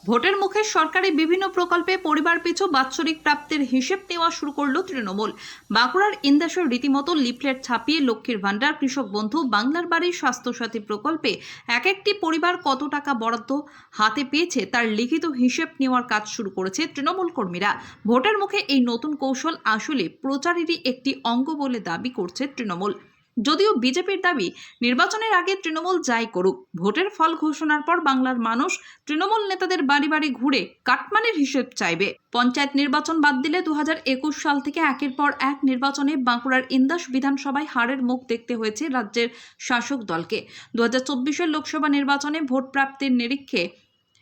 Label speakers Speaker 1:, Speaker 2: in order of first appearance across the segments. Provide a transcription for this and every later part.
Speaker 1: ভোটের মুখে সরকারি বিভিন্ন প্রকল্পে পরিবার পিছু বাৎসরিক প্রাপ্তির হিসেব নেওয়া শুরু করল তৃণমূল। বাঁকুড়ার ইন্দাসের রীতিমতো লিফলেট ছাপিয়ে লক্ষ্মীর ভান্ডার, কৃষক বন্ধু, বাংলার বাড়ি, স্বাস্থ্যসাথী প্রকল্পে এক একটি পরিবার কত টাকা বরাদ্দ হাতে পেয়েছে তার লিখিত হিসেব নেওয়ার কাজ শুরু করেছে তৃণমূল কর্মীরা। ভোটের মুখে এই নতুন কৌশল আসলে প্রচারেরই একটি অঙ্গ বলে দাবি করছে তৃণমূল। যদিও বিজেপির দাবি, নির্বাচনের আগে তৃণমূল যাই করুক, ভোটের ফল ঘোষণার পর বাংলার মানুষ তৃণমূল নেতাদের বাড়ি বাড়ি ঘুরে কাটমানির হিসেব চাইবে। পঞ্চায়েত নির্বাচন বাদ দিলে 2021 সাল থেকে একের পর এক নির্বাচনে বাঁকুড়ার ইন্দাস বিধানসভায় হারের মুখ দেখতে হয়েছে রাজ্যের শাসক দলকে। 2024 লোকসভা নির্বাচনে ভোট প্রাপ্তির নিরীক্ষে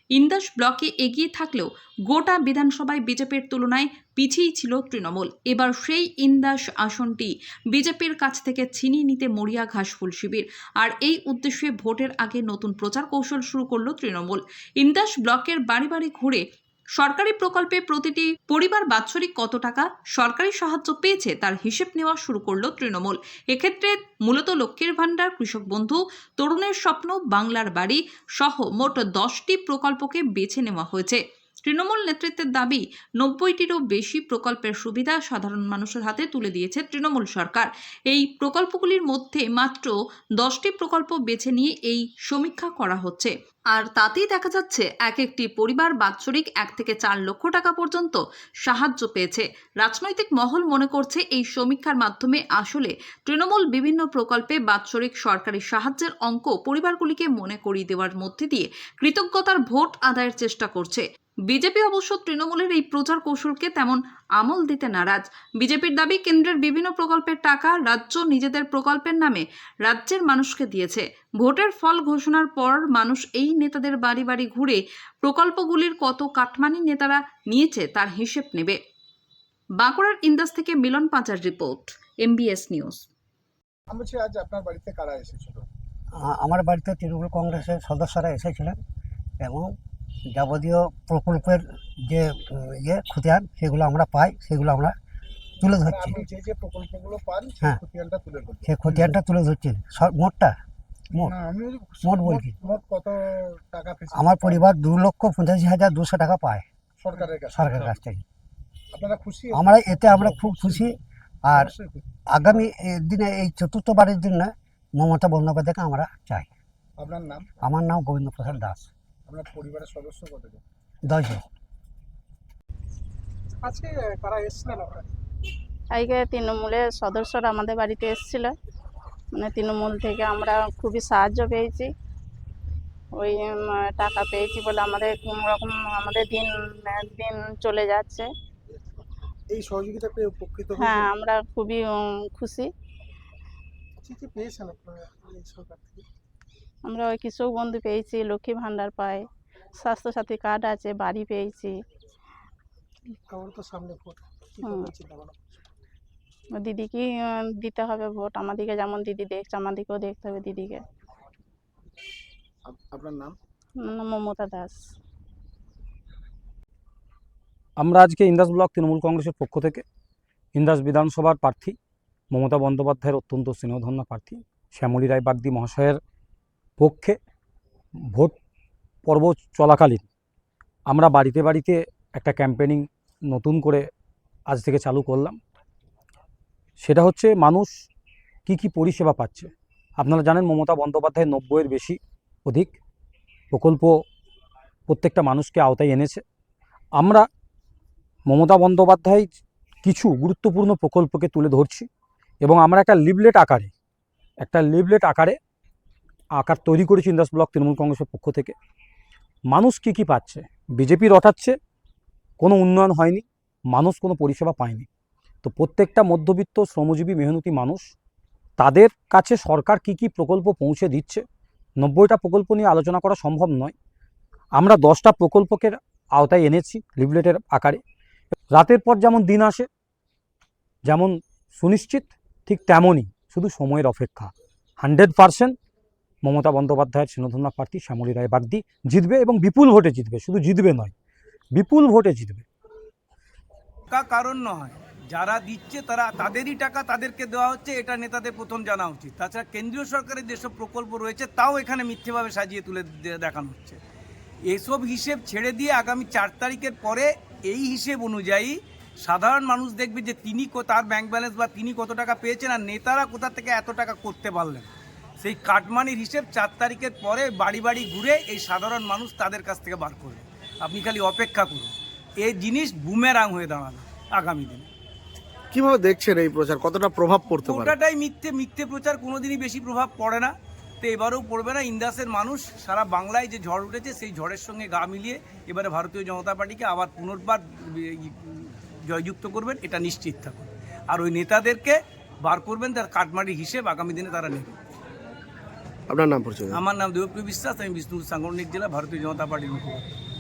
Speaker 1: ইন্দাস ব্লকে এগিয়ে থাকলেও গোটা বিধানসভায় বিজেপির তুলনায় পিছিয়ে ছিল তৃণমূল। এবার সেই ইন্দাস আসনটি বিজেপির কাছ থেকে ছিনিয়ে নিতে মরিয়া ঘাসফুল শিবির। আর এই উদ্দেশ্যে ভোটের আগে নতুন প্রচার কৌশল শুরু করল তৃণমূল। ইন্দাস ব্লকের বাড়ি বাড়ি ঘুরে সরকারি প্রকল্পে প্রতিটি পরিবার বাৎসরিক কত টাকা সরকারি সাহায্য পেয়েছে তার হিসেব নেওয়া শুরু করল তৃণমূল। এক্ষেত্রে মূলত লক্ষ্মীর ভান্ডার, কৃষক বন্ধু, তরুণের স্বপ্ন, বাংলার বাড়ি সহ মোট 10টি প্রকল্পকে বেছে নেওয়া হয়েছে। তৃণমূল নেতৃত্বের দাবি, 90টিরও বেশি প্রকল্পের সুবিধা সাধারণ মানুষের হাতে তুলে দিয়েছে তৃণমূল সরকার। এই প্রকল্পগুলির মধ্যে মাত্র 10টি প্রকল্প বেছে নিয়ে এই সমীক্ষা করা হচ্ছে। আর তাতেই দেখা যাচ্ছে এক একটি পরিবার বাৎসরিক 1 থেকে 4 লক্ষ টাকা পর্যন্ত সাহায্য পেয়েছে। রাজনৈতিক মহল মনে করছে এই সমীক্ষার মাধ্যমে আসলে তৃণমূল বিভিন্ন প্রকল্পে বাৎসরিক সরকারি সাহায্যের অঙ্ক পরিবারগুলিকে মনে করিয়ে দেওয়ার মধ্যে দিয়ে কৃতজ্ঞতার ভোট আদায়ের চেষ্টা করছে। বিজেপি অবশ্য তৃণমূলের এই প্রচার কৌশলকে তেমন আমল দিতে নারাজ। বিজেপির দাবি, কেন্দ্রের বিভিন্ন প্রকল্পের টাকা রাজ্য নিজেদের প্রকল্পের নামে রাজ্যের মানুষকে দিয়েছে। ভোটের ফল ঘোষণার পর মানুষ এই নেতাদের বাড়ি বাড়ি ঘুরে প্রকল্পগুলির কত কাটমানি নেতারা নিয়েছে তার হিসেব নেবে। বাঁকুড়ার ইন্দাস থেকে মিলন পাঁচার রিপোর্ট, MBS নিউজ।
Speaker 2: আমি বলছি, আজ আপনার বাড়িতে কারা এসেছিল?
Speaker 3: আমার বাড়িতে তৃণমূল কংগ্রেসের সদস্যরা এসেছিলেন এবং যাবতীয় প্রকল্পের যে খতিয়ান সেগুলো আমরা পাই, সেগুলো আমরা তুলে ধরছি।
Speaker 2: আপনি যে প্রকল্পগুলো পান সেই
Speaker 3: হ্যাঁ,
Speaker 2: খতিয়ানটা তুলে ধরছেন।
Speaker 3: সেই খতিয়ানটা তুলে ধরছি। মোট
Speaker 2: না, আমি
Speaker 3: মোট বলছি,
Speaker 2: মোট কত টাকা পেয়েছেন?
Speaker 3: আমার পরিবার 2,85,200 টাকা পায়
Speaker 2: সরকারের
Speaker 3: কাছ থেকে।
Speaker 2: আপনারা খুশি?
Speaker 3: আমরা খুব খুশি। আর
Speaker 2: অবশ্যই খুশি।
Speaker 3: আগামী দিনে এই চতুর্থবারের জন্য মমতা বন্দ্যোপাধ্যায়কে আমরা চাই।
Speaker 2: আপনার নাম?
Speaker 3: আমার নাম গোবিন্দ প্রসাদ দাস।
Speaker 2: আপনার পরিবারের সদস্য কতজন?
Speaker 3: 10 জন।
Speaker 2: আজকে কারা এসেছিলেন?
Speaker 4: আজকে তৃণমূলের সদস্যরা আমাদের বাড়িতে এসেছিল। মানে তৃণমূল থেকে আমরা খুবই সাহায্য পেয়েছি। ওই টাকা পেয়েছি বলে আমাদের কোনোরকম আমাদের দিন চলে যাচ্ছে।
Speaker 2: এই সহযোগিতা পেয়ে উপকৃত
Speaker 4: হ্যাঁ, আমরা খুবই খুশি।
Speaker 2: কি পেয়েছেন আপনারা এই সরকার থেকে?
Speaker 4: আমরা ওই কৃষক বন্ধু পেয়েছি, লক্ষ্মী ভান্ডার পাই, স্বাস্থ্যসাথী কার্ড আছে, বাড়ি পেয়েছি।
Speaker 2: আমার তো সামনে ভোট, কি
Speaker 4: হুম।
Speaker 2: করবেন চিন্তা ভাবনা?
Speaker 4: দিদিকে দিতে হবে ভোট। আমাদেরকে যেমন দিদি দেখছে, আমাদেরকেও দেখতে হবে দিদিকে।
Speaker 2: আপনার নাম?
Speaker 4: মমতা দাস।
Speaker 5: আমরা আজকে ইন্দাস ব্লক তৃণমূল কংগ্রেসের পক্ষ থেকে ইন্দাস বিধানসভার প্রার্থী মমতা বন্দ্যোপাধ্যায়ের অত্যন্ত স্নেহধন্য প্রার্থী শ্যামলী রায় বাগদি মহাশয়ের পক্ষে ভোট পর্ব চলাকালীন আমরা বাড়িতে বাড়িতে একটা ক্যাম্পেনিং নতুন করে আজ থেকে চালু করলাম। সেটা হচ্ছে মানুষ কি পরিষেবা পাচ্ছে। আপনারা জানেন মমতা বন্দ্যোপাধ্যায় 90-এর বেশি অধিক প্রকল্প প্রত্যেকটা মানুষকে আওতায় এনেছে। আমরা মমতা বন্দ্যোপাধ্যায় কিছু গুরুত্বপূর্ণ প্রকল্পকে তুলে ধরছি এবং আমরা একটা লিফলেট আকারে তৈরি করেছি ইন্দাস ব্লক তৃণমূল কংগ্রেসের পক্ষ থেকে। মানুষ কি পাচ্ছে, বিজেপি রটাচ্ছে, কোনো উন্নয়ন হয়নি, মানুষ কোনো পরিষেবা পায়নি। তো প্রত্যেকটা মধ্যবিত্ত শ্রমজীবী মেহনতি মানুষ, তাদের কাছে সরকার কি প্রকল্প পৌঁছে দিচ্ছে, 90টা প্রকল্প নিয়ে আলোচনা করা সম্ভব নয়। আমরা 10টা প্রকল্পকে আওতায় এনেছি লিফলেটের আকারে। রাতের পর যেমন দিন আসে, যেমন সুনিশ্চিত, ঠিক তেমনই শুধু সময়ের অপেক্ষা। 100% মমতা বন্দ্যোপাধ্যায়ের স্নেহধন্য প্রার্থী শ্যামলী রায় বাগদি জিতবে এবং বিপুল ভোটে জিতবে। শুধু জিতবে নয়, বিপুল ভোটে জিতবে।
Speaker 6: কারণ নয়, যারা দিচ্ছে তাদেরই টাকা তাদেরকে দেওয়া হচ্ছে, এটা নেতাদের প্রথম জানা উচিত। তাছাড়া কেন্দ্রীয় সরকারের যেসব প্রকল্প রয়েছে তাও এখানে মিথ্যেভাবে সাজিয়ে তুলে দেখানো হচ্ছে। এসব হিসেব ছেড়ে দিয়ে আগামী 4 তারিখের পরে এই হিসেব অনুযায়ী সাধারণ মানুষ দেখবে যে তার ব্যাংক ব্যালেন্স বা তিনি কত টাকা পেয়েছেন আর নেতারা কোথা থেকে এত টাকা করতে পারলেন। সেই কাটমানির হিসেব 4 তারিখের পরে বাড়ি বাড়ি ঘুরে এই সাধারণ মানুষ তাদের কাছ থেকে বার করবে। আপনি খালি অপেক্ষা করুন, এই জিনিস বুমেরাং হয়ে দাঁড়াবে আগামী দিনে।
Speaker 7: কিভাবে দেখছেন এই প্রচার, কতটা প্রভাব পড়তে পারে?
Speaker 6: ওটাটাই মিথ্যে প্রচার কোনোদিনই বেশি প্রভাব পড়ে না, তো এবারেও পড়বে না। ইন্দাসের মানুষ সারা বাংলায় যে ঝড় উঠেছে সেই ঝড়ের সঙ্গে গা মিলিয়ে এবারে ভারতীয় জনতা পার্টিকে আবার পুনর্বার জয়যুক্ত করবেন, এটা নিশ্চিত থাকুন। আর ওই নেতাদেরকে বার করবেন, তার কাটমানির হিসেব আগামী দিনে তারা নেবে।
Speaker 7: আপনার নাম পরিচয়?
Speaker 6: আমার নাম দেবপ্রিয় বিশ্বাস, আমি বিষ্ণুপুর সাংগঠনিক জেলা ভারতীয় জনতা পার্টির মুখপাত্র।